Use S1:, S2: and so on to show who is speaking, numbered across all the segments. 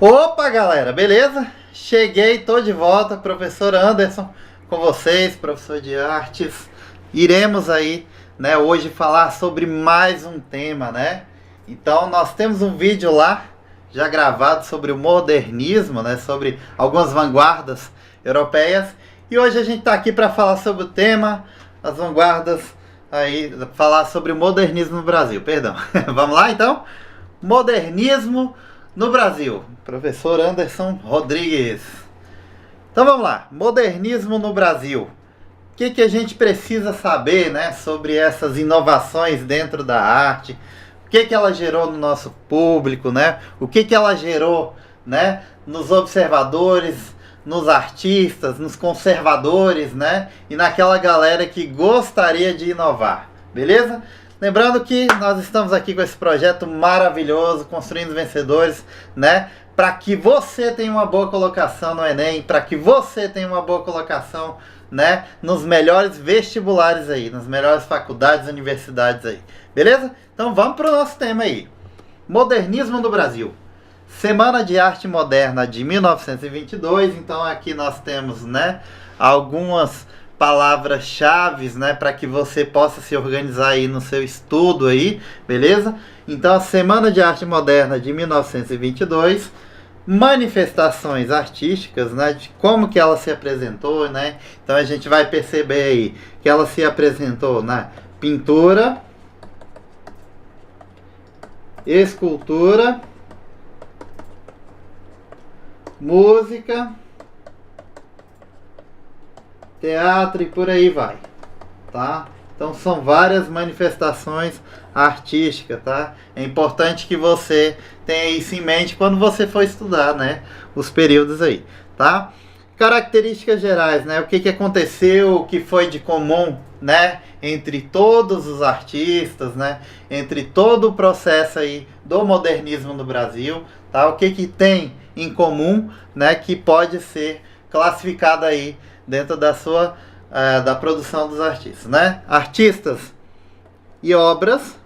S1: Opa, galera, beleza? Cheguei, tô de volta, professor Anderson, com vocês, professor de artes. Iremos aí, né, hoje falar sobre mais um tema, né? Então, nós temos um vídeo lá, já gravado sobre o modernismo, né, sobre algumas vanguardas europeias. E hoje a gente tá aqui para falar sobre o tema, as vanguardas, aí, falar sobre o modernismo no Brasil, perdão. Vamos lá, então? Modernismo no Brasil, professor Anderson Rodrigues. Então vamos lá, modernismo no Brasil. O que a gente precisa saber, né, sobre essas inovações dentro da arte? O que ela gerou no nosso público, né? O que ela gerou, né, nos observadores, nos artistas, nos conservadores, né? E naquela galera que gostaria de inovar, beleza? Lembrando que nós estamos aqui com esse projeto maravilhoso, Construindo Vencedores, né? Para que você tenha uma boa colocação no Enem, para que você tenha uma boa colocação, né, nos melhores vestibulares aí, nas melhores faculdades, universidades aí. Beleza? Então vamos para o nosso tema aí. Modernismo no Brasil. Semana de Arte Moderna de 1922. Então aqui nós temos, né, algumas palavras-chave, né, para que você possa se organizar aí no seu estudo aí, beleza? Então, a Semana de Arte Moderna de 1922, manifestações artísticas, né, de como que ela se apresentou, né? Então a gente vai perceber aí que ela se apresentou na pintura, escultura, música, teatro e por aí vai, tá? Então são várias manifestações artísticas, tá? É importante que você tenha isso em mente quando você for estudar, né, os períodos aí, tá? Características gerais, né? O que aconteceu, o que foi de comum, né, entre todos os artistas, né, entre todo o processo aí do modernismo no Brasil, tá? O que tem em comum, né, que pode ser classificado aí dentro da sua da produção dos artistas, né? Artistas e obras,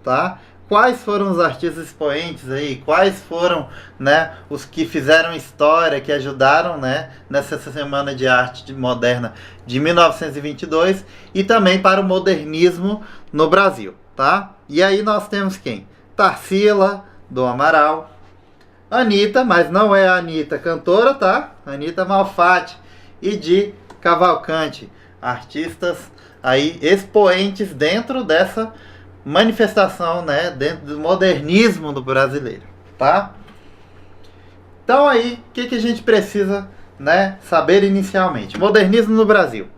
S1: tá? Quais foram os artistas expoentes aí? Quais foram, né, os que fizeram história, que ajudaram, né, nessa Semana de Arte Moderna de 1922 e também para o modernismo no Brasil, tá? E aí nós temos quem? Tarsila do Amaral, Anitta, mas não é a Anitta cantora, tá? Anitta Malfatti e de Cavalcante, artistas aí expoentes dentro dessa manifestação, né, dentro do modernismo do brasileiro, tá? Então aí, o que a gente precisa, né, saber inicialmente? Modernismo no Brasil.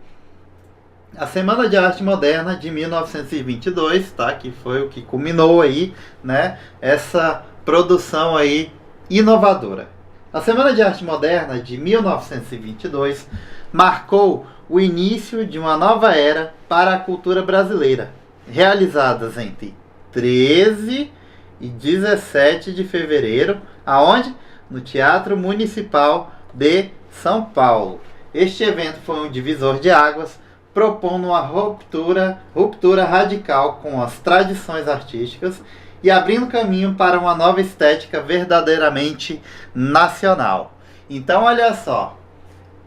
S1: A Semana de Arte Moderna de 1922, tá, que foi o que culminou aí, né, essa produção aí inovadora. A Semana de Arte Moderna de 1922 marcou o início de uma nova era para a cultura brasileira, realizadas entre 13 e 17 de fevereiro, aonde? No Teatro Municipal de São Paulo. Este evento foi um divisor de águas, propondo uma ruptura radical com as tradições artísticas e abrindo caminho para uma nova estética verdadeiramente nacional. Então, olha só,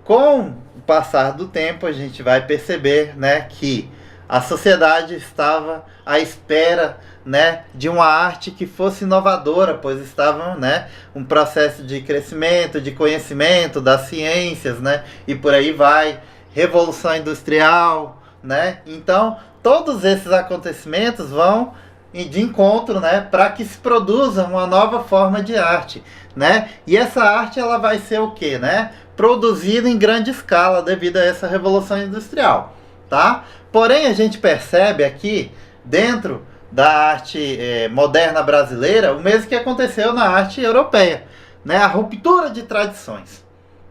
S1: com o passar do tempo a gente vai perceber, né, que a sociedade estava à espera, né, de uma arte que fosse inovadora, pois estavam, né, um processo de crescimento, de conhecimento das ciências, né, e por aí vai, Revolução Industrial, né? Então, todos esses acontecimentos vão de encontro, né, para que se produza uma nova forma de arte, né? E essa arte ela vai ser o quê, né? Produzida em grande escala devido a essa revolução industrial, tá? Porém a gente percebe aqui dentro da arte moderna brasileira o mesmo que aconteceu na arte europeia, né? A ruptura de tradições.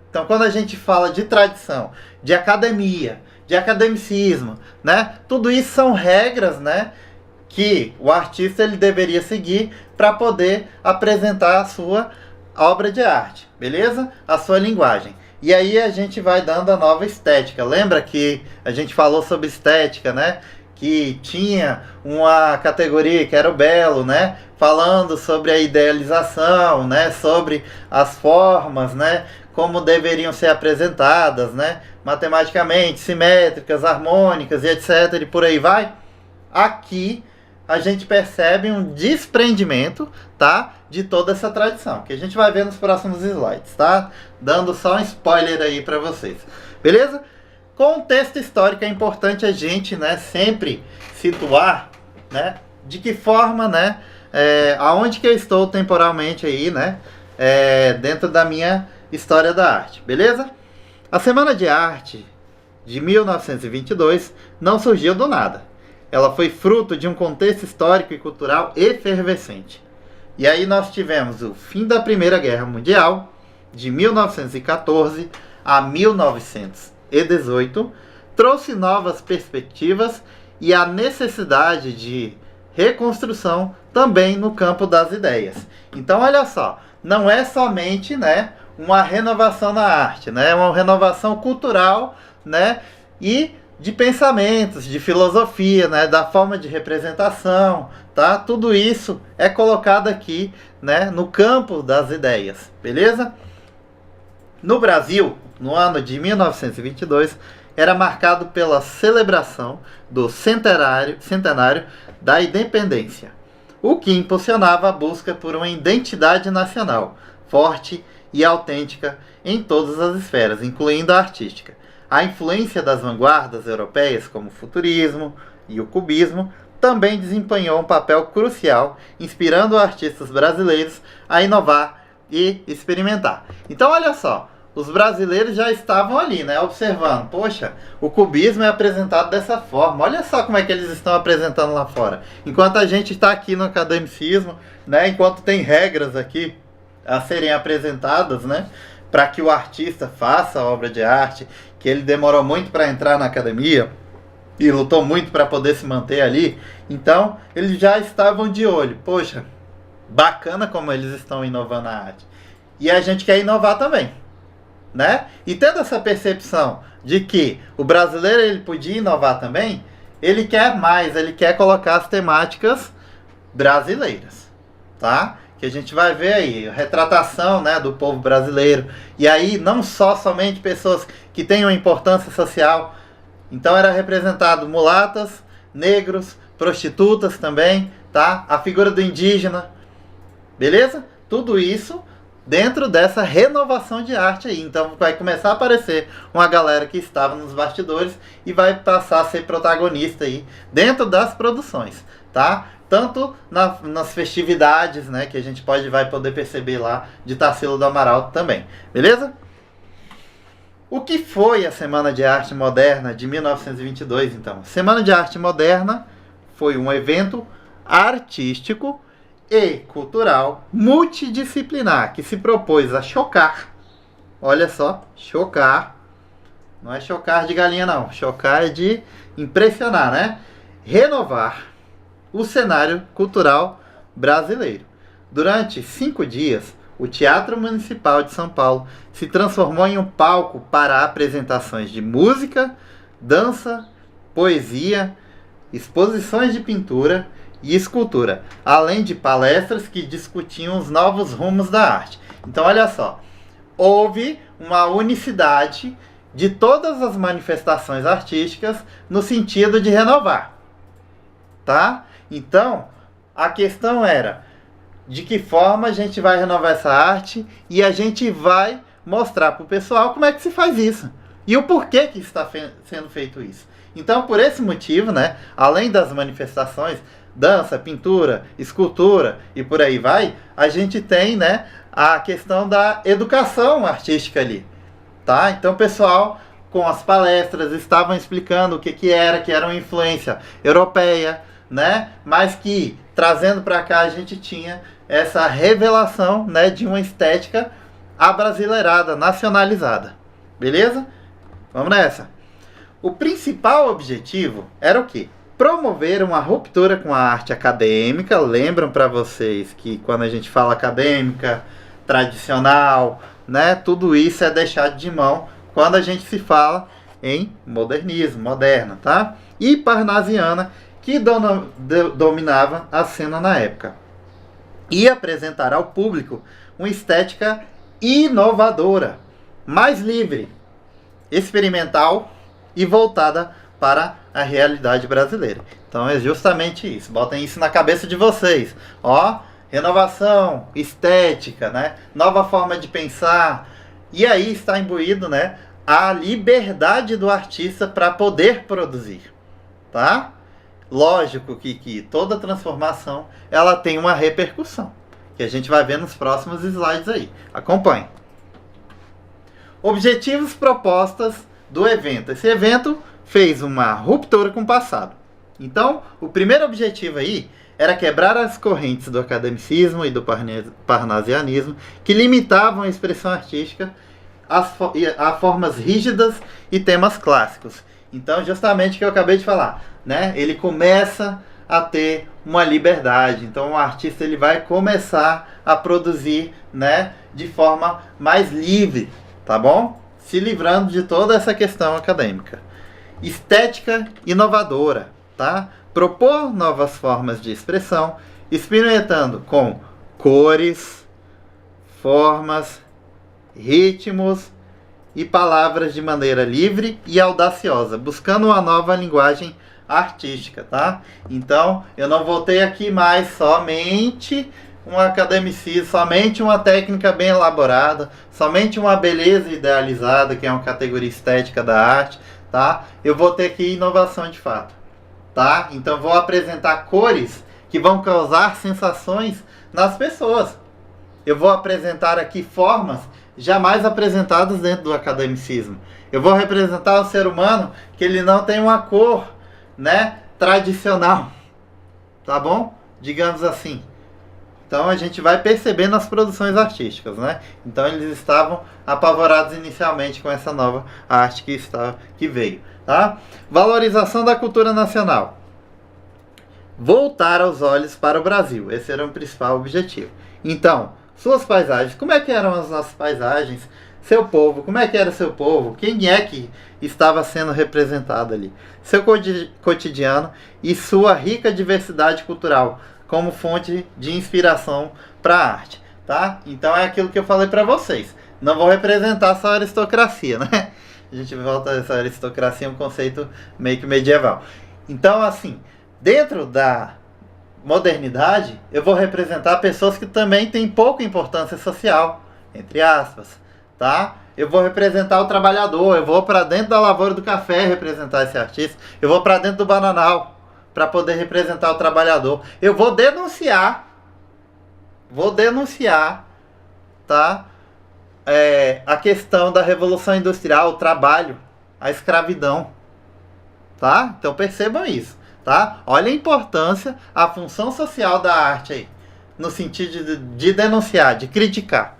S1: Então quando a gente fala de tradição, de academia, de academicismo, né? Tudo isso são regras, né, que o artista ele deveria seguir para poder apresentar a sua obra de arte, beleza? A sua linguagem. E aí a gente vai dando a nova estética. Lembra que a gente falou sobre estética, né? que tinha uma categoria que era o belo, né? Falando sobre a idealização, né? Sobre as formas, né? Como deveriam ser apresentadas, né? Matematicamente, simétricas, harmônicas e etc. E por aí vai. Aqui a gente percebe um desprendimento, tá? De toda essa tradição, que a gente vai ver nos próximos slides, tá? Dando só um spoiler aí para vocês. Beleza? Contexto histórico é importante a gente, né, sempre situar, né, de que forma, né, aonde que eu estou temporalmente aí, né, dentro da minha história da arte, beleza? A Semana de Arte de 1922 não surgiu do nada. Ela foi fruto de um contexto histórico e cultural efervescente. E aí nós tivemos o fim da Primeira Guerra Mundial, de 1914 a 1918, trouxe novas perspectivas e a necessidade de reconstrução também no campo das ideias. Então, olha só, não é somente, né, uma renovação na arte, né, uma renovação cultural, né, e de pensamentos, de filosofia, né, da forma de representação, tá? Tudo isso é colocado aqui, né, no campo das ideias, beleza? No Brasil, no ano de 1922, era marcado pela celebração do centenário da independência, o que impulsionava a busca por uma identidade nacional forte e autêntica em todas as esferas, incluindo a artística. A influência das vanguardas europeias, como o futurismo e o cubismo, também desempenhou um papel crucial, inspirando artistas brasileiros a inovar e experimentar. Então, olha só, os brasileiros já estavam ali, né, observando, poxa, o cubismo é apresentado dessa forma, olha só como é que eles estão apresentando lá fora. Enquanto a gente está aqui no academicismo, né, enquanto tem regras aqui a serem apresentadas, né, para que o artista faça a obra de arte, que ele demorou muito para entrar na academia e lutou muito para poder se manter ali, então eles já estavam de olho, poxa, bacana como eles estão inovando a arte. E a gente quer inovar também, né? E tendo essa percepção de que o brasileiro ele podia inovar também, ele quer mais, ele quer colocar as temáticas brasileiras, tá? Que a gente vai ver aí, a retratação, né, do povo brasileiro. E aí, não somente pessoas que têm uma importância social. Então, era representado mulatas, negros, prostitutas também, tá? A figura do indígena, beleza? Tudo isso dentro dessa renovação de arte aí. Então, vai começar a aparecer uma galera que estava nos bastidores e vai passar a ser protagonista aí dentro das produções, tá? Tanto nas festividades, né, que a gente vai poder perceber lá de Tarsila do Amaral também, beleza? O que foi a Semana de Arte Moderna de 1922, então? Semana de Arte Moderna foi um evento artístico e cultural multidisciplinar que se propôs a chocar, olha só, chocar, não é chocar de galinha não, chocar é de impressionar, né? Renovar o cenário cultural brasileiro. Durante 5 dias, o Teatro Municipal de São Paulo se transformou em um palco para apresentações de música, dança, poesia, exposições de pintura e escultura, além de palestras que discutiam os novos rumos da arte. Então, olha só, houve uma unicidade de todas as manifestações artísticas no sentido de renovar, tá? Então, a questão era de que forma a gente vai renovar essa arte e a gente vai mostrar para o pessoal como é que se faz isso e o porquê que está sendo feito isso. Então, por esse motivo, né, além das manifestações, dança, pintura, escultura e por aí vai, a gente tem, né, a questão da educação artística ali, tá? Então, o pessoal com as palestras estavam explicando o que era uma influência europeia, né? Mas que trazendo para cá a gente tinha essa revelação, né, de uma estética abrasileirada, nacionalizada. Beleza? Vamos nessa. O principal objetivo era o quê? Promover uma ruptura com a arte acadêmica. Lembram para vocês que quando a gente fala acadêmica, tradicional, né, tudo isso é deixado de mão quando a gente se fala em modernismo, moderna, tá? E parnasiana, que dominava a cena na época. E apresentar ao público uma estética inovadora, mais livre, experimental e voltada para a realidade brasileira. Então é justamente isso. Botem isso na cabeça de vocês. Ó, renovação, estética, né? Nova forma de pensar. E aí está imbuído, né, a liberdade do artista para poder produzir, tá? Lógico que toda transformação ela tem uma repercussão, que a gente vai ver nos próximos slides aí. Acompanhe. Objetivos, propostas do evento. Esse evento fez uma ruptura com o passado. Então, o primeiro objetivo aí era quebrar as correntes do academicismo e do parnasianismo que limitavam a expressão artística a formas rígidas e temas clássicos. Então, justamente o que eu acabei de falar, né? Ele começa a ter uma liberdade. Então, o artista ele vai começar a produzir, né, de forma mais livre, tá bom? Se livrando de toda essa questão acadêmica. Estética inovadora, tá? Propor novas formas de expressão, experimentando com cores, formas, ritmos e palavras de maneira livre e audaciosa, buscando uma nova linguagem artística, tá? Então, eu não voltei aqui mais somente um academicismo, somente uma técnica bem elaborada, somente uma beleza idealizada, que é uma categoria estética da arte, tá? Eu vou ter aqui inovação de fato, tá? Então, vou apresentar cores que vão causar sensações nas pessoas. Eu vou apresentar aqui formas jamais apresentadas dentro do academicismo. Eu vou representar o ser humano que ele não tem uma cor, né, tradicional, tá bom? Digamos assim. Então a gente vai perceber nas produções artísticas, né? Então eles estavam apavorados inicialmente com essa nova arte que veio, tá? Valorização da cultura nacional. Voltar os olhos para o Brasil. Esse era o principal objetivo. Então, suas paisagens. Como é que eram as nossas paisagens? Seu povo. Como é que era seu povo? Quem é que estava sendo representado ali? Seu cotidiano e sua rica diversidade cultural como fonte de inspiração para a arte, tá? Então é aquilo que eu falei para vocês. Não vou representar só a aristocracia, né? A gente volta a essa aristocracia, um conceito meio que medieval. Então, assim, dentro da modernidade, eu vou representar pessoas que também têm pouca importância social, entre aspas, tá? Eu vou representar o trabalhador, eu vou para dentro da lavoura do café representar esse artista, eu vou para dentro do bananal para poder representar o trabalhador. Eu vou denunciar, tá? A questão da Revolução Industrial, o trabalho, a escravidão, tá? Então percebam isso, tá? Olha a importância, a função social da arte aí, no sentido de denunciar, de criticar,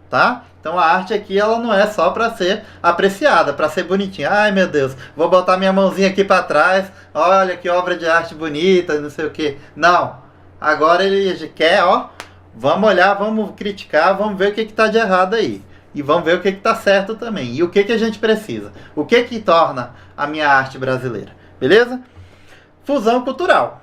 S1: tá? Então a arte aqui ela não é só para ser apreciada, para ser bonitinha. Ai meu Deus, vou botar minha mãozinha aqui para trás, olha que obra de arte bonita, não sei o que. Não, agora ele quer, ó, vamos olhar, vamos criticar, vamos ver o que está de errado aí. E vamos ver o que está certo também. E o que a gente precisa. O que torna a minha arte brasileira. Beleza? Fusão cultural.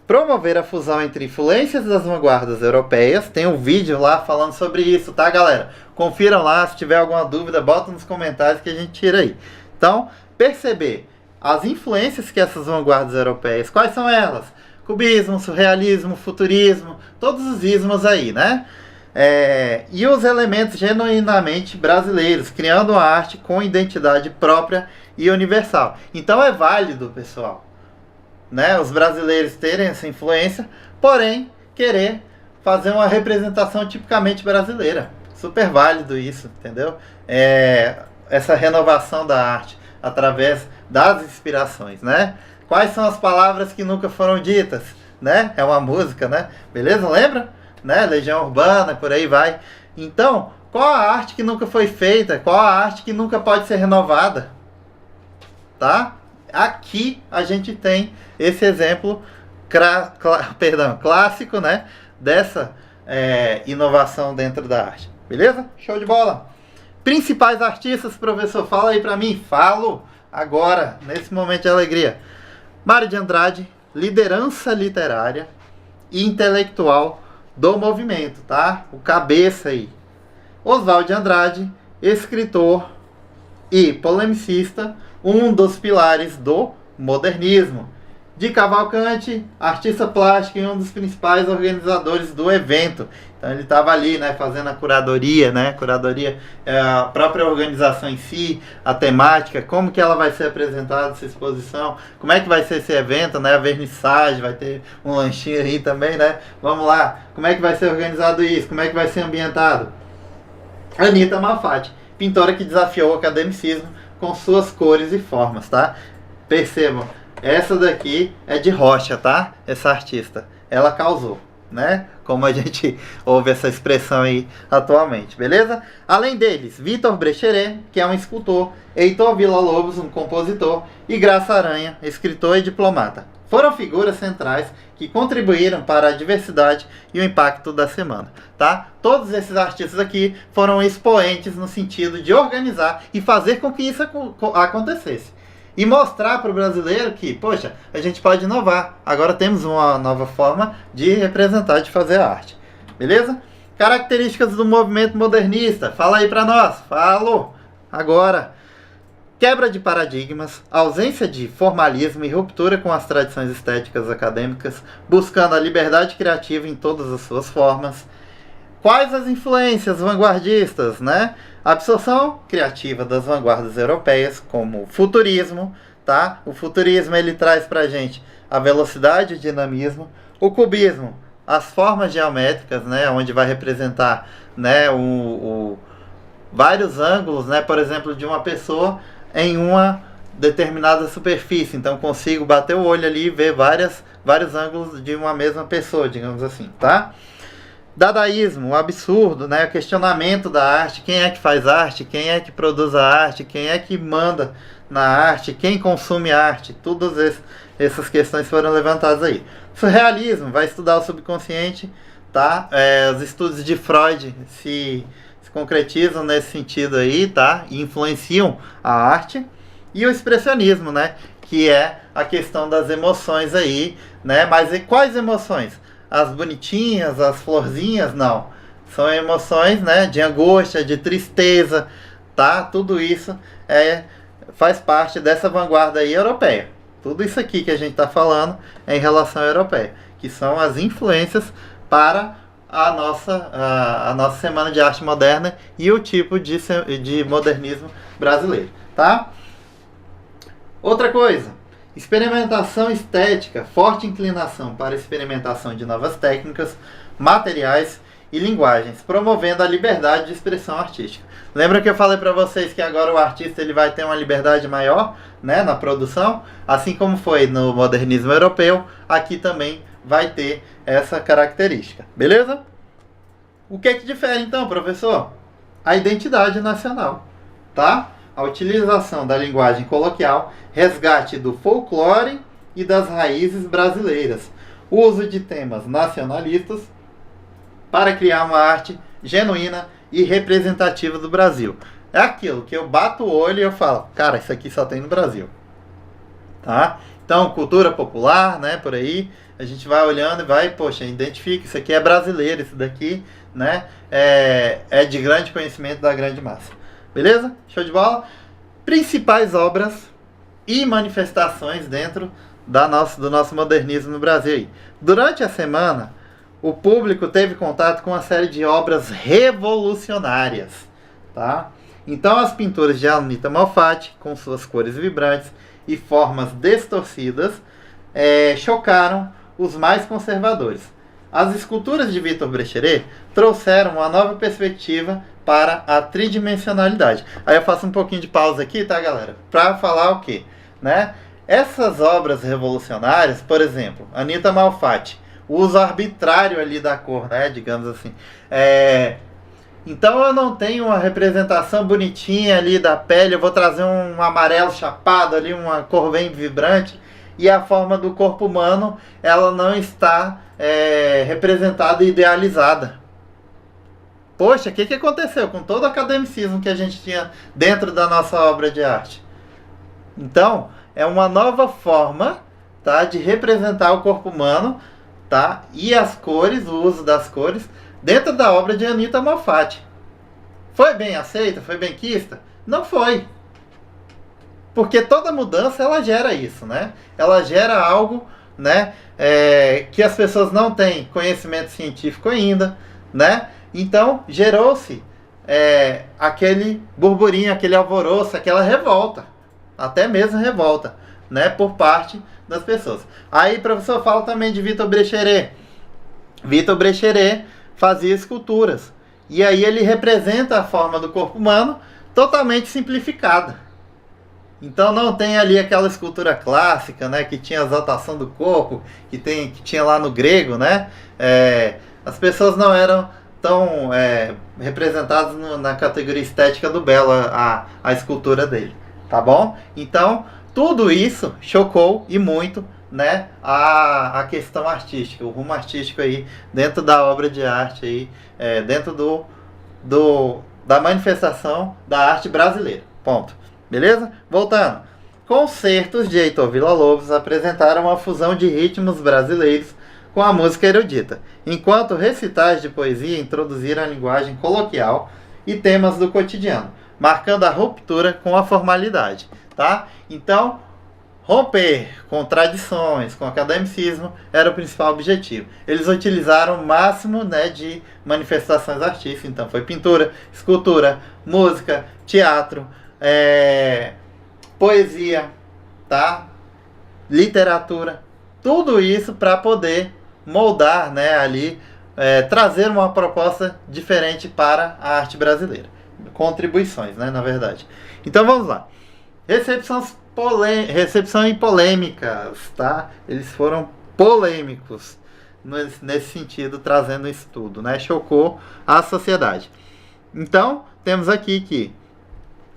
S1: Promover a fusão entre influências das vanguardas europeias. Tem um vídeo lá falando sobre isso, tá, galera? Confiram lá, se tiver alguma dúvida, bota nos comentários que a gente tira aí. Então, perceber as influências que essas vanguardas europeias, quais são elas? Cubismo, surrealismo, futurismo, todos os ismos aí, né? E os elementos genuinamente brasileiros, criando uma arte com identidade própria e universal. Então é válido, pessoal, né, os brasileiros terem essa influência, porém querer fazer uma representação tipicamente brasileira. Super válido isso, entendeu? Essa renovação da arte através das inspirações, né? Quais são as palavras que nunca foram ditas, né? É uma música, né? Beleza? Lembra? Né? Legião Urbana, por aí vai. Então, qual a arte que nunca foi feita? Qual a arte que nunca pode ser renovada? Tá? Aqui a gente tem esse exemplo clássico, né, dessa inovação dentro da arte. Beleza? Show de bola! Principais artistas, professor, fala aí pra mim. Falo agora, nesse momento de alegria. Mário de Andrade, liderança literária e intelectual do movimento, tá? O cabeça aí. Oswald de Andrade, escritor e polemicista, um dos pilares do modernismo. De Cavalcante, artista plástico e um dos principais organizadores do evento. Então ele estava ali, né, fazendo a curadoria, né? Curadoria é a própria organização em si, a temática, como que ela vai ser apresentada essa exposição, como é que vai ser esse evento, né? A vernissagem, vai ter um lanchinho aí também, né? Vamos lá, como é que vai ser organizado isso? Como é que vai ser ambientado? Anita Malfatti, pintora que desafiou o academicismo com suas cores e formas, tá? Percebam, essa daqui é de rocha, tá? Essa artista. Ela causou, né? Como a gente ouve essa expressão aí atualmente, beleza? Além deles, Vitor Brecheret, que é um escultor, Heitor Villa-Lobos, um compositor, e Graça Aranha, escritor e diplomata. Foram figuras centrais que contribuíram para a diversidade e o impacto da semana, tá? Todos esses artistas aqui foram expoentes no sentido de organizar e fazer com que isso acontecesse. E mostrar para o brasileiro que, poxa, a gente pode inovar. Agora temos uma nova forma de representar, de fazer arte. Beleza? Características do movimento modernista. Fala aí para nós. Falo agora. Quebra de paradigmas, ausência de formalismo e ruptura com as tradições estéticas acadêmicas, buscando a liberdade criativa em todas as suas formas. Quais as influências vanguardistas, né? A absorção criativa das vanguardas europeias, como o futurismo, tá? O futurismo ele traz pra gente a velocidade e o dinamismo. O cubismo, as formas geométricas, né? Onde vai representar, né? Vários ângulos, né? Por exemplo, de uma pessoa em uma determinada superfície. Então consigo bater o olho ali e ver vários ângulos de uma mesma pessoa, digamos assim, tá? Dadaísmo, o absurdo, né? O questionamento da arte, quem é que faz arte, quem é que produz a arte, quem é que manda na arte, quem consome arte, todas essas questões foram levantadas aí. Surrealismo, vai estudar o subconsciente, tá? Os estudos de Freud se concretizam nesse sentido aí, tá? E influenciam a arte. E o expressionismo, né? Que é a questão das emoções aí, né? Mas e quais emoções? As bonitinhas, as florzinhas, não. São emoções, né, de angústia, de tristeza, tá? Tudo isso faz parte dessa vanguarda aí europeia. Tudo isso aqui que a gente está falando é em relação à europeia, que são as influências para a nossa Semana de Arte Moderna e o tipo de modernismo brasileiro, tá? Outra coisa. Experimentação estética, forte inclinação para a experimentação de novas técnicas, materiais e linguagens, promovendo a liberdade de expressão artística. Lembra que eu falei para vocês que agora o artista ele vai ter uma liberdade maior, né, na produção? Assim como foi no modernismo europeu, aqui também vai ter essa característica. Beleza? O que difere então, professor? A identidade nacional, tá? A utilização da linguagem coloquial, resgate do folclore e das raízes brasileiras, uso de temas nacionalistas para criar uma arte genuína e representativa do Brasil. É aquilo que eu bato o olho e eu falo, cara, isso aqui só tem no Brasil, tá? Então, cultura popular, né, por aí, a gente vai olhando e vai, poxa, identifica, isso aqui é brasileiro, isso daqui, né, é de grande conhecimento da grande massa. Beleza? Show de bola? Principais obras e manifestações dentro do nosso modernismo no Brasil. Durante a semana, o público teve contato com uma série de obras revolucionárias, tá? Então, as pinturas de Anita Malfatti, com suas cores vibrantes e formas distorcidas, chocaram os mais conservadores. As esculturas de Vitor Brecheret trouxeram uma nova perspectiva para a tridimensionalidade. Aí eu faço um pouquinho de pausa aqui, tá, galera? Para falar o quê? Né? Essas obras revolucionárias, por exemplo, Anita Malfatti, o uso arbitrário ali da cor, né? Digamos assim. Então eu não tenho uma representação bonitinha ali da pele, eu vou trazer um amarelo chapado ali, uma cor bem vibrante, e a forma do corpo humano, ela não está representada e idealizada. Poxa, o que aconteceu com todo o academicismo que a gente tinha dentro da nossa obra de arte? Então, é uma nova forma, tá, de representar o corpo humano, tá, e as cores, o uso das cores, dentro da obra de Anita Malfatti. Foi bem aceita? Foi bem quista? Não foi. Porque toda mudança, ela gera isso, né? Ela gera algo, né, que as pessoas não têm conhecimento científico ainda, né? Então, gerou-se aquele burburinho, aquele alvoroço, aquela revolta. Até mesmo revolta, né, por parte das pessoas. Aí o professor fala também de Vitor Brecheret. Vitor Brecheret fazia esculturas. E aí ele representa a forma do corpo humano totalmente simplificada. Então não tem ali aquela escultura clássica, né, que tinha a exaltação do corpo, que tinha lá no grego, né? As pessoas não eram tão representadas na categoria estética do belo, a escultura dele. Tá bom? Então, tudo isso chocou e muito, né, a questão artística, o rumo artístico aí dentro da obra de arte aí, dentro da manifestação da arte brasileira. Ponto. Beleza? Voltando. Concertos de Heitor Villa-Lobos apresentaram uma fusão de ritmos brasileiros com a música erudita, enquanto recitais de poesia introduziram a linguagem coloquial e temas do cotidiano, marcando a ruptura com a formalidade, tá? Então, romper com tradições, com academicismo, era o principal objetivo. Eles utilizaram o máximo, né, de manifestações artísticas. Então, foi pintura, escultura, música, teatro, poesia, tá? Literatura. Tudo isso para poder moldar, né, ali, trazer uma proposta diferente para a arte brasileira. Contribuições, né, na verdade. Então vamos lá. Recepção e polêmicas, tá? Eles foram polêmicos nesse sentido, trazendo isso tudo, né? Chocou a sociedade. Então, temos aqui que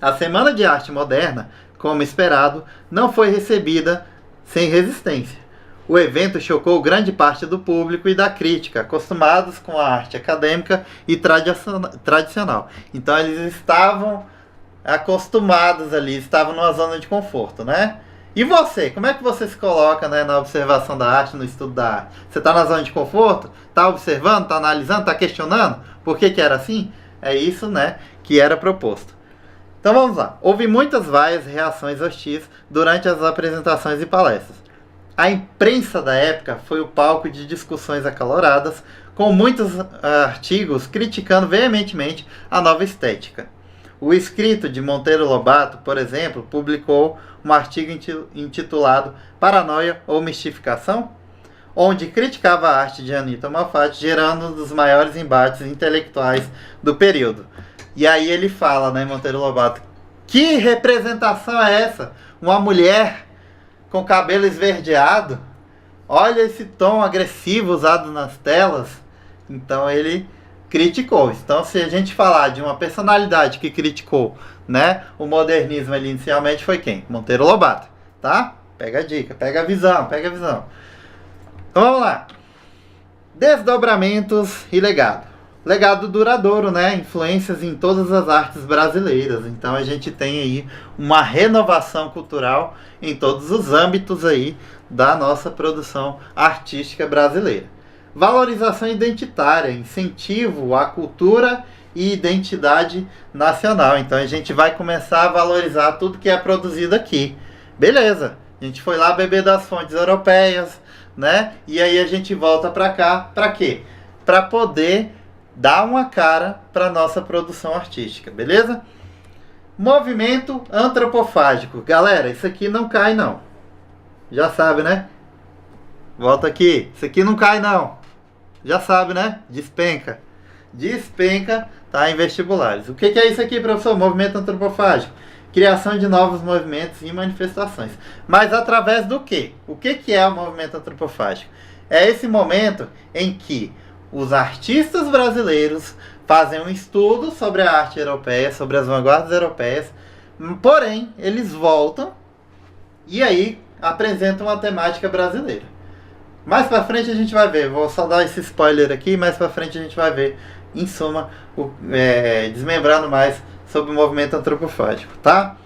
S1: a Semana de Arte Moderna, como esperado, não foi recebida sem resistência. O evento chocou grande parte do público e da crítica, acostumados com a arte acadêmica e tradicional. Então eles estavam acostumados ali, estavam numa zona de conforto, né? E você, como é que você se coloca, né, na observação da arte, no estudo da arte? Você está na zona de conforto? Está observando? Está analisando? Está questionando? Por que era assim? É isso, né, que era proposto. Então vamos lá. Houve muitas vaias e reações hostis durante as apresentações e palestras. A imprensa da época foi o palco de discussões acaloradas, com muitos artigos criticando veementemente a nova estética. O escrito de Monteiro Lobato, por exemplo, publicou um artigo intitulado Paranoia ou Mistificação, onde criticava a arte de Anita Malfatti, gerando um dos maiores embates intelectuais do período. E aí ele fala, né, Monteiro Lobato, que representação é essa? Uma mulher com cabelo esverdeado? Olha esse tom agressivo usado nas telas. Então ele criticou. Então, se a gente falar de uma personalidade que criticou, né, o modernismo ali inicialmente, foi quem? Monteiro Lobato, tá? Pega a dica, pega a visão, pega a visão. Então vamos lá. Desdobramentos e legado. Legado duradouro, né? Influências em todas as artes brasileiras. Então a gente tem aí uma renovação cultural em todos os âmbitos aí da nossa produção artística brasileira. Valorização identitária, incentivo à cultura e identidade nacional. Então a gente vai começar a valorizar tudo que é produzido aqui. Beleza, a gente foi lá beber das fontes europeias, né? E aí a gente volta para cá, para quê? Para poder dar uma cara para nossa produção artística, beleza? Movimento antropofágico. Galera, isso aqui não cai não. Já sabe, né? Volta aqui. Isso aqui não cai não. Já sabe, né? Despenca. Despenca, tá, em vestibulares. O que é isso aqui, professor? Movimento antropofágico. Criação de novos movimentos e manifestações. Mas através do quê? O que é o movimento antropofágico? É esse momento em que os artistas brasileiros fazem um estudo sobre a arte europeia, sobre as vanguardas europeias, porém, eles voltam e aí apresentam uma temática brasileira. Mais pra frente a gente vai ver, vou só dar esse spoiler aqui, mais pra frente a gente vai ver em suma, desmembrando mais sobre o movimento antropofágico, tá?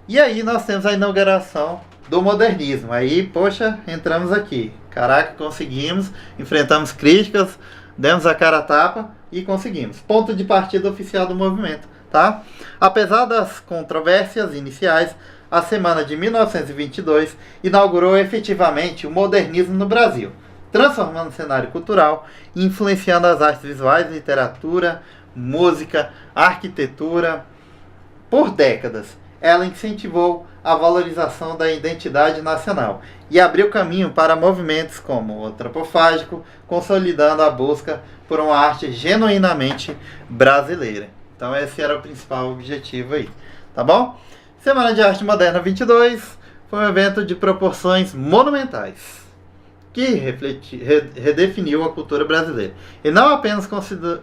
S1: E aí nós temos a inauguração do modernismo. Aí, poxa, entramos aqui. Caraca, conseguimos, enfrentamos críticas, demos a cara a tapa e conseguimos. Ponto de partida oficial do movimento, tá? Apesar das controvérsias iniciais, a semana de 1922 inaugurou efetivamente o modernismo no Brasil, transformando o cenário cultural e influenciando as artes visuais, literatura, música, arquitetura. Por décadas, ela incentivou a valorização da identidade nacional e abriu caminho para movimentos como o antropofágico, consolidando a busca por uma arte genuinamente brasileira. Então esse era o principal objetivo aí, tá bom? Semana de Arte Moderna 22 foi um evento de proporções monumentais que redefiniu a cultura brasileira. E não apenas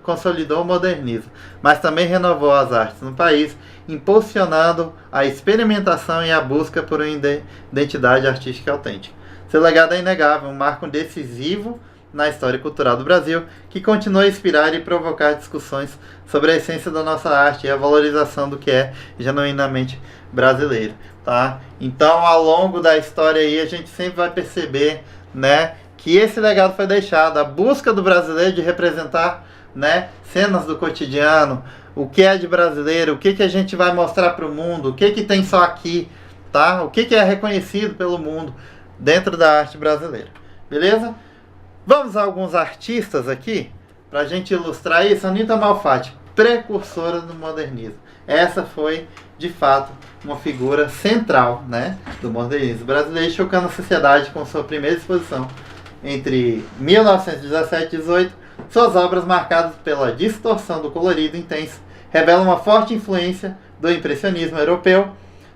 S1: consolidou o modernismo, mas também renovou as artes no país, impulsionando a experimentação e a busca por uma identidade artística autêntica. Seu legado é inegável, um marco decisivo na história cultural do Brasil, que continua a inspirar e provocar discussões sobre a essência da nossa arte e a valorização do que é genuinamente brasileiro, tá? Então, ao longo da história aí, a gente sempre vai perceber, né, que esse legado foi deixado, a busca do brasileiro de representar, né, cenas do cotidiano, o que é de brasileiro, o que a gente vai mostrar para o mundo, o que tem só aqui, tá? O que é reconhecido pelo mundo dentro da arte brasileira, beleza? Vamos a alguns artistas aqui para a gente ilustrar isso. Anita Malfatti, precursora do modernismo. Essa foi, de fato, uma figura central, né, do modernismo brasileiro, chocando a sociedade com sua primeira exposição entre 1917 e 18. Suas obras, marcadas pela distorção do colorido intenso, revelam uma forte influência do impressionismo europeu.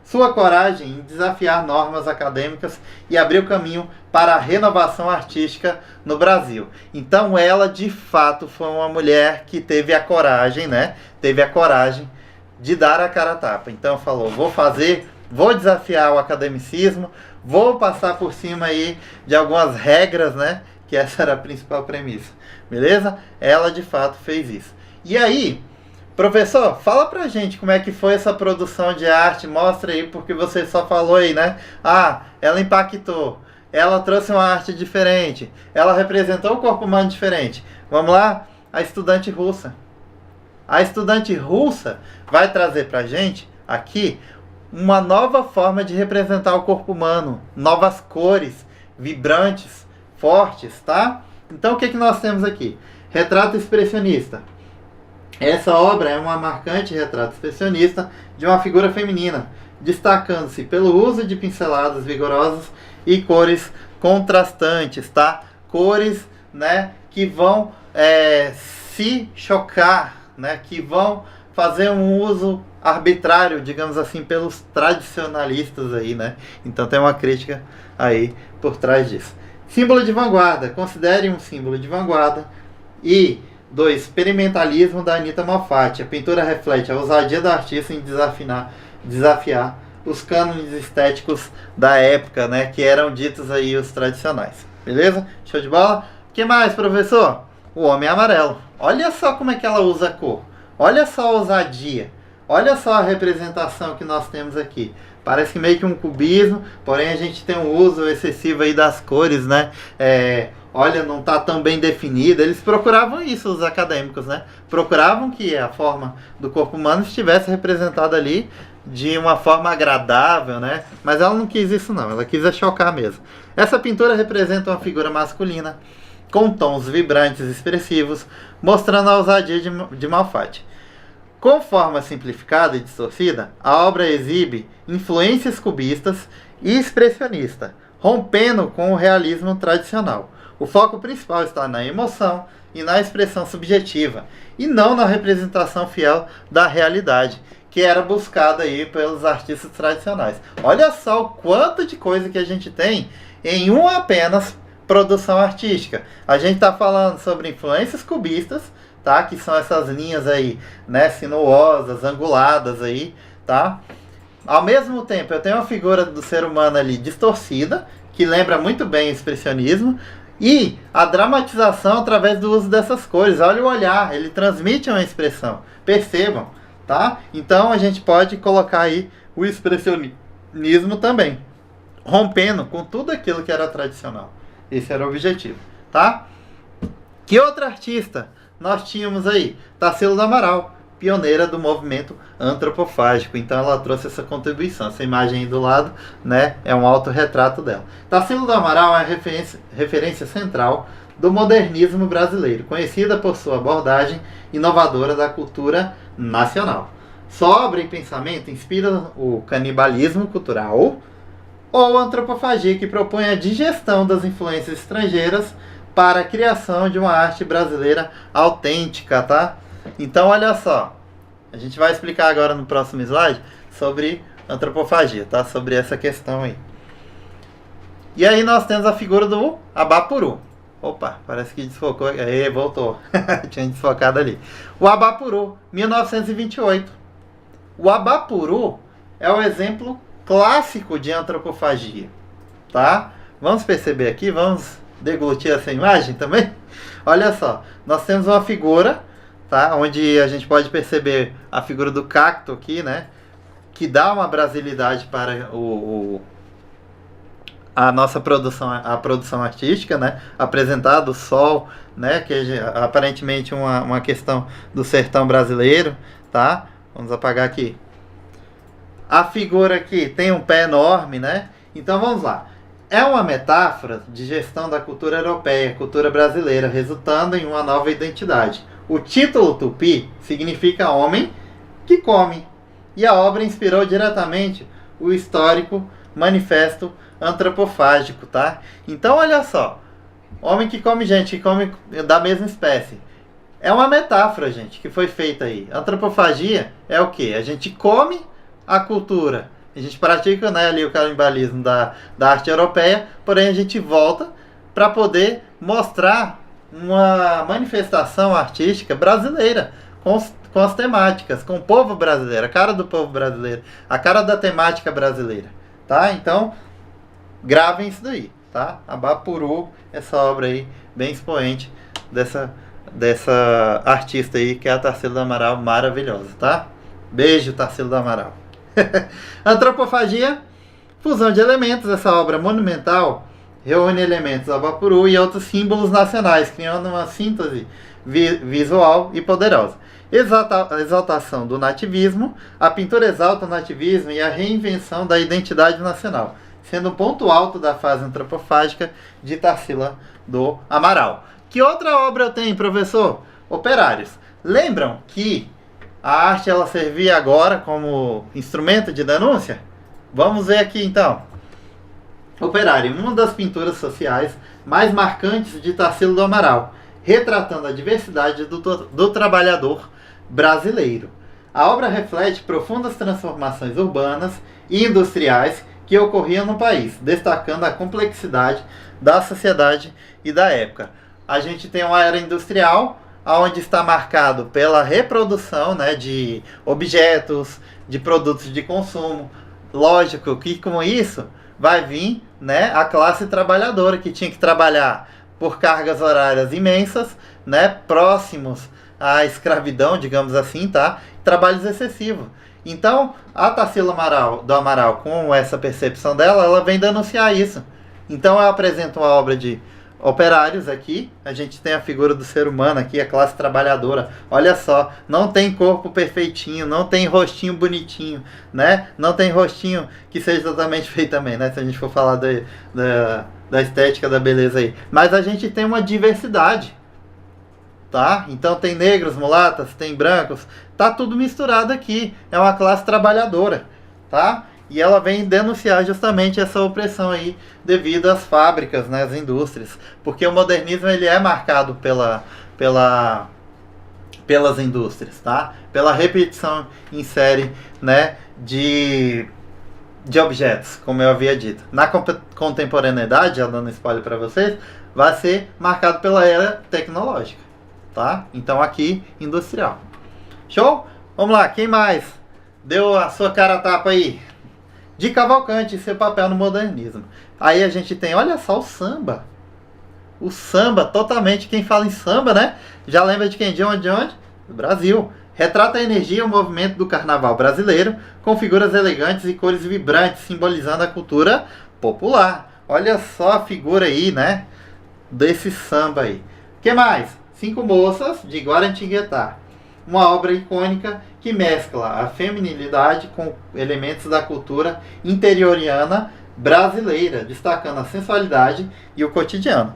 S1: Sua coragem em desafiar normas acadêmicas e abrir o caminho para a renovação artística no Brasil. Então ela, de fato, foi uma mulher que teve a coragem, né? Teve a coragem de dar a cara a tapa. Então falou, vou desafiar o academicismo, vou passar por cima aí de algumas regras, né? Que essa era a principal premissa. Beleza? Ela, de fato, fez isso. E aí, professor, fala pra gente como é que foi essa produção de arte, mostra aí, porque você só falou aí, né? Ah, ela impactou, ela trouxe uma arte diferente, ela representou o corpo humano diferente. Vamos lá? A estudante russa. A estudante russa vai trazer pra gente aqui uma nova forma de representar o corpo humano, novas cores, vibrantes, fortes, tá? Então o que nós temos aqui? Retrato expressionista. Essa obra é uma marcante retrato expressionista de uma figura feminina, destacando-se pelo uso de pinceladas vigorosas e cores contrastantes, tá? Cores, né, que vão se chocar, né, que vão fazer um uso arbitrário, digamos assim, pelos tradicionalistas aí, né? Então tem uma crítica aí por trás disso. Símbolo de vanguarda. Considere um símbolo de vanguarda. E do experimentalismo da Anita Malfatti. A pintura reflete a ousadia da artista em desafiar os cânones estéticos da época, né, que eram ditos aí os tradicionais. Beleza? Show de bola? O que mais, professor? O homem amarelo. Olha só como é que ela usa a cor. Olha só a ousadia. Olha só a representação que nós temos aqui. Parece meio que um cubismo, porém a gente tem um uso excessivo aí das cores, né? Olha, não está tão bem definida. Eles procuravam isso, os acadêmicos, né? Procuravam que a forma do corpo humano estivesse representada ali de uma forma agradável, né? Mas ela não quis isso não, ela quis chocar mesmo. Essa pintura representa uma figura masculina, com tons vibrantes e expressivos, mostrando a ousadia de Malfatti. Com forma simplificada e distorcida, a obra exibe influências cubistas e expressionistas, rompendo com o realismo tradicional. O foco principal está na emoção e na expressão subjetiva, e não na representação fiel da realidade, que era buscada aí pelos artistas tradicionais. Olha só o quanto de coisa que a gente tem em uma apenas produção artística. A gente está falando sobre influências cubistas, tá? Que são essas linhas aí, né, sinuosas, anguladas aí, tá? Ao mesmo tempo, eu tenho uma figura do ser humano ali distorcida, que lembra muito bem o expressionismo, E a dramatização através do uso dessas cores. Olha o olhar, ele transmite uma expressão. Percebam, tá? Então a gente pode colocar aí o expressionismo também, rompendo com tudo aquilo que era tradicional. Esse era o objetivo, tá? Que outra artista nós tínhamos aí? Tarsila do Amaral, pioneira do movimento antropofágico. Então ela trouxe essa contribuição. Essa imagem aí do lado, né, é um autorretrato dela. Tarsila do Amaral é a referência central do modernismo brasileiro, conhecida por sua abordagem inovadora da cultura nacional. Sua obra e pensamento inspira o canibalismo cultural ou a antropofagia, que propõe a digestão das influências estrangeiras para a criação de uma arte brasileira autêntica, tá? Então, olha só, a gente vai explicar agora no próximo slide sobre antropofagia, tá? Sobre essa questão aí. E aí nós temos a figura do Abapuru. Opa, parece que desfocou. Aí, voltou. Tinha desfocado ali. O Abapuru, 1928. O Abapuru é o exemplo clássico de antropofagia, tá? Vamos perceber aqui, vamos deglutir essa imagem também? Olha só, nós temos uma figura, tá? Onde a gente pode perceber a figura do cacto aqui, né? Que dá uma brasilidade para a nossa produção, a produção artística, né? Apresentado o sol, né? Que é aparentemente uma questão do sertão brasileiro, tá? Vamos apagar aqui. A figura aqui tem um pé enorme, né? Então vamos lá. É uma metáfora de gestão da cultura europeia, cultura brasileira, resultando em uma nova identidade. O título tupi significa homem que come. E a obra inspirou diretamente o histórico manifesto antropofágico, tá? Então olha só. Homem que come gente, que come da mesma espécie. É uma metáfora, gente, que foi feita aí. Antropofagia é o quê? A gente come a cultura. A gente pratica, né, ali o canibalismo da arte europeia, porém a gente volta para poder mostrar uma manifestação artística brasileira, com as temáticas, com o povo brasileiro, a cara do povo brasileiro, a cara da temática brasileira, tá? Então, gravem isso daí, tá? Abapuru, essa obra aí, bem expoente dessa artista aí, que é a Tarsila do Amaral, maravilhosa, tá? Beijo, Tarsila do Amaral. Antropofagia, fusão de elementos. Essa obra monumental reúne elementos do Abapuru e outros símbolos nacionais, criando uma síntese visual e poderosa. Exaltação do nativismo. A pintura exalta o nativismo e a reinvenção da identidade nacional, sendo um ponto alto da fase antropofágica de Tarsila do Amaral. Que outra obra eu tenho, professor? Operários. Lembram que a arte ela servia agora como instrumento de denúncia? Vamos ver aqui então. Operário, uma das pinturas sociais mais marcantes de Tarsila do Amaral, retratando a diversidade do trabalhador brasileiro. A obra reflete profundas transformações urbanas e industriais que ocorriam no país, destacando a complexidade da sociedade e da época. A gente tem uma era industrial, onde está marcado pela reprodução, né, de objetos, de produtos de consumo. Lógico que com isso vai vir, né, a classe trabalhadora, que tinha que trabalhar por cargas horárias imensas, né, próximos à escravidão, digamos assim, tá? Trabalhos excessivos. Então, a Tarsila do Amaral, com essa percepção dela, ela vem denunciar isso. Então, ela apresenta uma obra de operários aqui. A gente tem a figura do ser humano aqui, a classe trabalhadora. Olha só, não tem corpo perfeitinho, não tem rostinho bonitinho, né? Não tem rostinho que seja totalmente feito também, né? Se a gente for falar da estética da beleza aí. Mas a gente tem uma diversidade, tá? Então tem negros, mulatas, tem brancos, tá tudo misturado aqui. É uma classe trabalhadora, tá? E ela vem denunciar justamente essa opressão aí devido às fábricas, né, às indústrias. Porque o modernismo ele é marcado pelas indústrias, tá? Pela repetição em série, né, de objetos, como eu havia dito. Na contemporaneidade, já dando spoiler para vocês, vai ser marcado pela era tecnológica, tá? Então aqui, industrial. Show? Vamos lá, quem mais deu a sua cara a tapa aí? De Cavalcante e seu papel no modernismo. Aí a gente tem, olha só, o samba. o samba totalmente. Quem fala em samba, né? Já lembra de quem? De onde? Do Brasil. Retrata a energia e o movimento do carnaval brasileiro, com figuras elegantes e cores vibrantes, simbolizando a cultura popular. Olha só a figura aí, né? Desse samba aí. O que mais? Cinco Moças, de Guaratinguetá. Uma obra icônica que mescla a feminilidade com elementos da cultura interioriana brasileira, destacando a sensualidade e o cotidiano.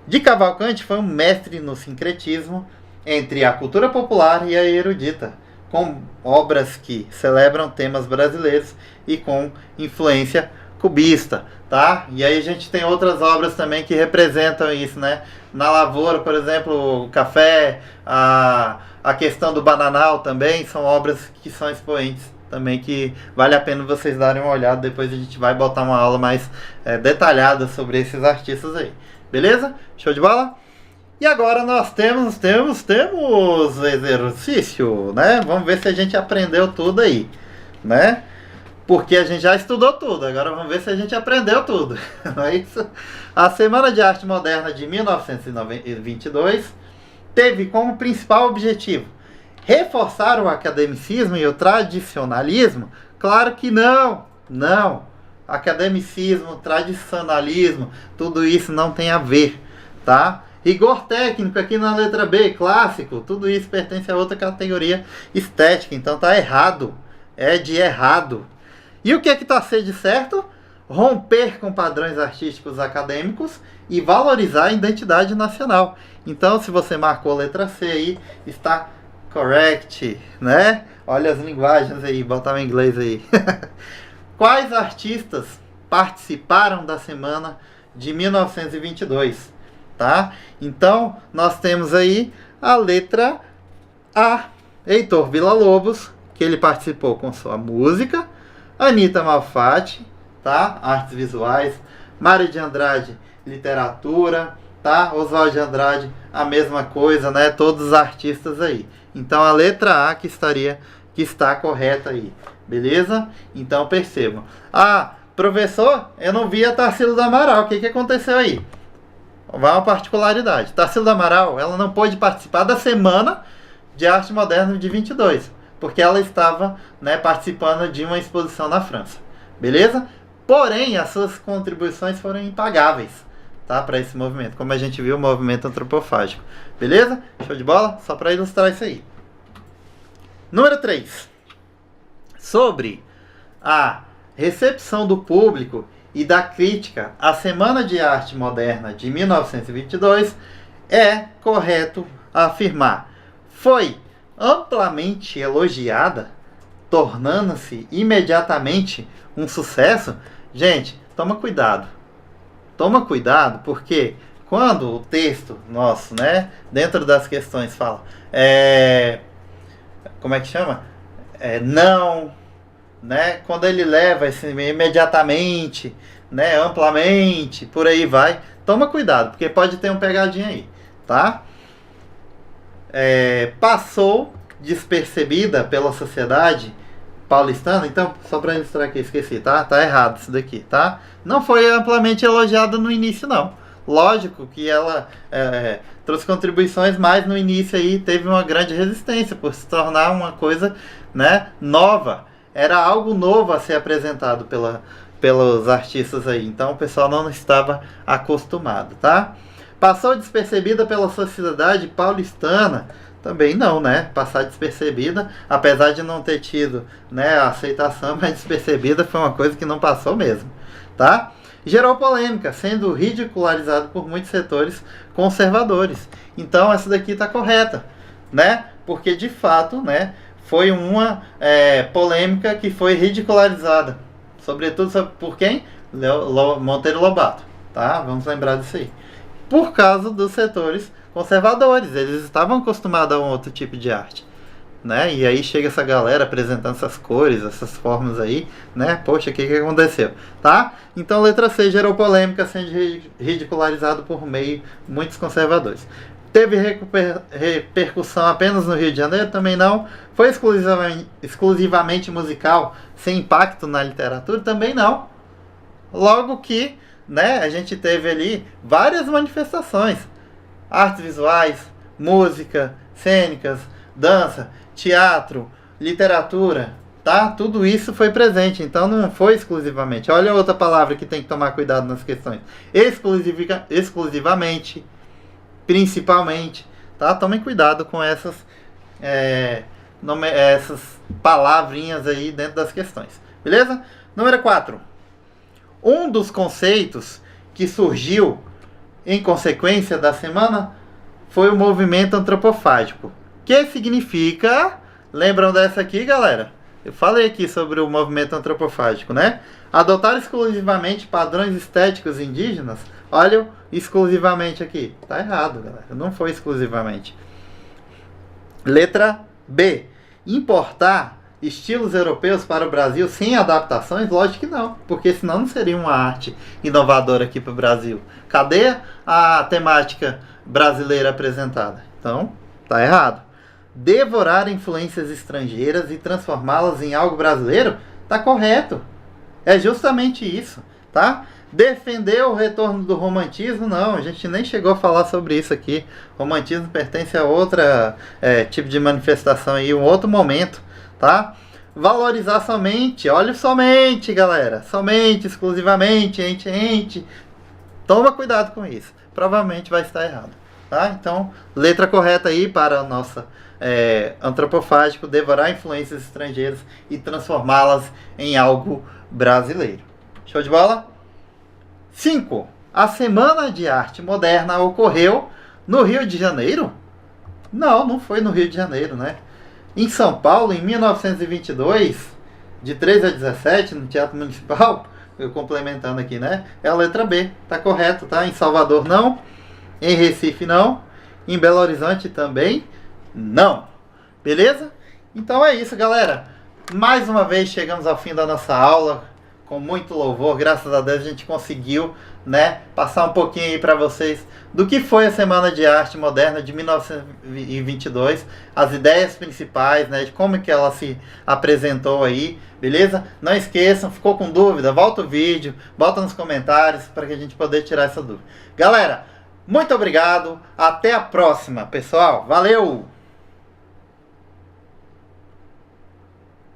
S1: De Cavalcante foi um mestre no sincretismo entre a cultura popular e a erudita, com obras que celebram temas brasileiros e com influência cubista, tá? E aí a gente tem outras obras também que representam isso, né? Na lavoura, por exemplo, o café, a questão do bananal também, são obras que são expoentes também, que vale a pena vocês darem uma olhada. Depois a gente vai botar uma aula mais detalhada sobre esses artistas aí. Beleza? Show de bola? E agora nós temos exercício, né? Vamos ver se a gente aprendeu tudo aí, né? Porque a gente já estudou tudo, agora vamos ver se a gente aprendeu tudo. Não é isso? A Semana de Arte Moderna de 1922 teve como principal objetivo reforçar o academicismo e o tradicionalismo? Claro que não, não. Academicismo, tradicionalismo, tudo isso não tem a ver, tá? Rigor técnico aqui na letra B, clássico, tudo isso pertence a outra categoria estética, então tá errado, é de errado. E o que é que tá C de certo? Romper com padrões artísticos acadêmicos e valorizar a identidade nacional. Então, se você marcou a letra C aí, está correct, né? Olha as linguagens aí, botar o inglês aí. Quais artistas participaram da Semana de 1922? Tá? Então, nós temos aí a letra A. Heitor Villa-Lobos, que ele participou com sua música. Anita Malfatti, tá? Artes visuais. Mário de Andrade, literatura, tá? Oswald de Andrade, a mesma coisa, né? Todos os artistas aí. Então, a letra A que está correta aí. Beleza? Então, percebam. Ah, professor, eu não vi a Tarsila do Amaral. O que aconteceu aí? Vai uma particularidade. Tarsila do Amaral, ela não pôde participar da Semana de Arte Moderna de 22, porque ela estava, né, participando de uma exposição na França. Beleza? Porém, as suas contribuições foram impagáveis, tá, para esse movimento, como a gente viu, o movimento antropofágico. Beleza? Show de bola? Só para ilustrar isso aí. Número 3. Sobre a recepção do público e da crítica à Semana de Arte Moderna de 1922, é correto afirmar: foi amplamente elogiada, tornando-se imediatamente um sucesso. Gente, toma cuidado. Toma cuidado, porque quando o texto nosso, né, dentro das questões fala, como é que chama? Não, né? Quando ele leva esse imediatamente, né, amplamente, por aí vai, toma cuidado, porque pode ter um pegadinho aí, tá? Passou despercebida pela sociedade paulistana. Então, só para ilustrar aqui, esqueci, tá? Tá errado isso daqui, tá? Não foi amplamente elogiada no início, não. Lógico que ela trouxe contribuições, mas no início aí teve uma grande resistência por se tornar uma coisa, né, nova. Era algo novo a ser apresentado pelos artistas aí. Então o pessoal não estava acostumado, tá? Passou despercebida pela sociedade paulistana? Também não, né? Passar despercebida, apesar de não ter tido, né, a aceitação, mas despercebida foi uma coisa que não passou mesmo, tá? Gerou polêmica, sendo ridicularizado por muitos setores conservadores. Então essa daqui está correta, né? Porque de fato, né, foi uma polêmica que foi ridicularizada, sobretudo por quem? Monteiro Lobato, tá? Vamos lembrar disso aí. Por causa dos setores conservadores, eles estavam acostumados a um outro tipo de arte, né? E aí chega essa galera apresentando essas cores, essas formas aí, né? Poxa, o que aconteceu, tá? Então, letra C, gerou polêmica, sendo ridicularizado por muitos conservadores. Teve repercussão apenas no Rio de Janeiro? Também não. Foi exclusivamente musical, sem impacto na literatura? Também não. Logo que, né, a gente teve ali várias manifestações. Artes visuais, música, cênicas, dança, teatro, literatura, tá? Tudo isso foi presente, então não foi exclusivamente. Olha outra palavra que tem que tomar cuidado nas questões. Exclusivamente, principalmente, tá? Tomem cuidado com essas essas palavrinhas aí dentro das questões. Beleza? Número 4. Um dos conceitos que surgiu em consequência da semana foi o movimento antropofágico. Que significa... Lembram dessa aqui, galera? Eu falei aqui sobre o movimento antropofágico, né? Adotar exclusivamente padrões estéticos indígenas. Olha, exclusivamente aqui. Tá errado, galera. Não foi exclusivamente. Letra B. Importar estilos europeus para o Brasil sem adaptações? Lógico que não, porque senão não seria uma arte inovadora aqui para o Brasil. Cadê a temática brasileira apresentada? Então, tá errado. Devorar influências estrangeiras e transformá-las em algo brasileiro? Tá correto. É justamente isso, tá? Defender o retorno do romantismo? Não, a gente nem chegou a falar sobre isso aqui. Romantismo pertence a outra tipo de manifestação aí, um outro momento, tá? Valorizar somente, olha somente, galera, somente, exclusivamente, ente. Toma cuidado com isso, provavelmente vai estar errado, tá? Então, letra correta aí para a nossa antropofágico, devorar influências estrangeiras e transformá-las em algo brasileiro. Show de bola? 5. A Semana de Arte Moderna ocorreu no Rio de Janeiro? Não, não foi no Rio de Janeiro, né? Em São Paulo, em 1922, de 13 a 17, no Teatro Municipal, eu complementando aqui, né? É a letra B, tá correto, tá? Em Salvador, não. Em Recife, não. Em Belo Horizonte, também não. Beleza? Então é isso, galera. Mais uma vez chegamos ao fim da nossa aula. Com muito louvor, graças a Deus a gente conseguiu, né, passar um pouquinho aí para vocês do que foi a Semana de Arte Moderna de 1922, as ideias principais, né, de como que ela se apresentou aí, beleza? Não esqueçam, ficou com dúvida, volta o vídeo, bota nos comentários para que a gente poder tirar essa dúvida. Galera, muito obrigado, até a próxima, pessoal, valeu!